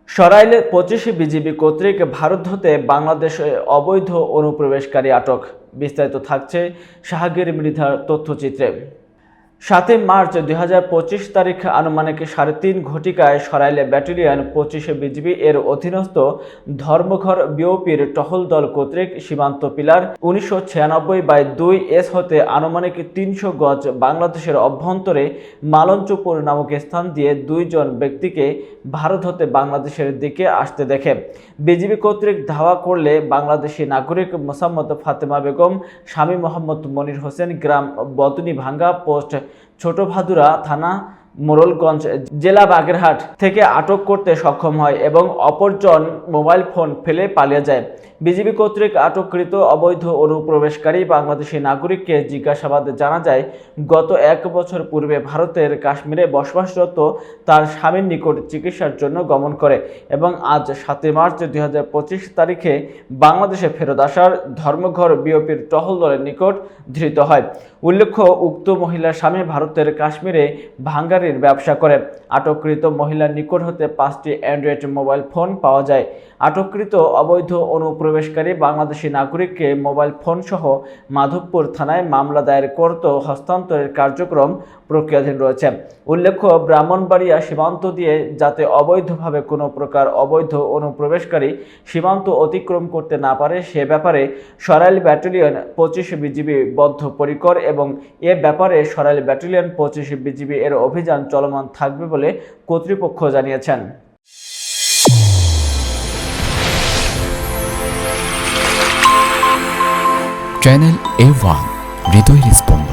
সরাইলে 25 BGB কর্তৃক ভারত হতে বাংলাদেশে অবৈধ অনুপ্রবেশকারী আটক। বিস্তারিত থাকছে শাহগীর মৃধার তথ্যচিত্রে। 7 মার্চ 2025 তারিখ আনুমানিক 3:30 ঘটিকায় সরাইলে ব্যাটালিয়ন 25 বিজিবি এর অধীনস্থ ধর্মঘর বিওপির টহল দল কর্তৃক সীমান্ত পিলার 1996/2 এস হতে আনুমানিক 300 গজ বাংলাদেশের অভ্যন্তরে মালঞ্চপুর নামক স্থান দিয়ে 2 জন ব্যক্তিকে ভারত হতে বাংলাদেশের দিকে আসতে দেখে। বিজিবি কর্তৃক ধাওয়া করলে বাংলাদেশি নাগরিক মোসাম্মদ ফাতেমা বেগম, স্বামী মোহাম্মদ মনির হোসেন, গ্রাম বদনি ভাঙ্গা, পোস্ট ছোট ভাদুরা, থানা মোড়লগঞ্জ, জেলা বাগেরহাট থেকে আটক করতে সক্ষম হয় এবং অপরজন মোবাইল ফোন ফেলে পালিয়ে যায়। বিজিবি কর্তৃক আটককৃত অবৈধ অনুপ্রবেশকারী বাংলাদেশি নাগরিককে জিজ্ঞাসাবাদে জানা যায়, গত 1 বছর পূর্বে ভারতের কাশ্মীরে বসবাসরত তার স্বামীর নিকট চিকিৎসার জন্য গমন করে এবং আজ 7 মার্চ 2025 তারিখে বাংলাদেশে ফেরত আসার ধর্মঘর বিওপির টহল দলের নিকট ধৃত হয়। উল্লেখ্য, উক্ত মহিলার স্বামী ভারতের কাশ্মীরে ভাঙ্গারির ব্যবসা করেন। আটককৃত মহিলার নিকট হতে 5টি অ্যান্ড্রয়েড মোবাইল ফোন পাওয়া যায়। আটককৃত অবৈধ অনুপ্রবেশকারী বাংলাদেশি নাগরিককে মোবাইল ফোন সহ মাধবপুর থানায় মামলা দায়ের করত হস্তান্তরের কার্যক্রম প্রক্রিয়াধীন রয়েছে। উল্লেখ্য, ব্রাহ্মণবাড়িয়া সীমান্ত দিয়ে যাতে অবৈধভাবে কোনো প্রকার অবৈধ অনুপ্রবেশকারী সীমান্ত অতিক্রম করতে না পারে সে ব্যাপারে সরাইল ব্যাটালিয়ন 25 বিজিবি বদ্ধপরিকর এবং এ ব্যাপারে সরাইল ব্যাটালিয়ন 25 বিজিবি এর অভিযান চলমান থাকবে বলে কর্তৃপক্ষ জানিয়েছেন। চ্যানেল A1 হৃদয়ের স্পন্দন।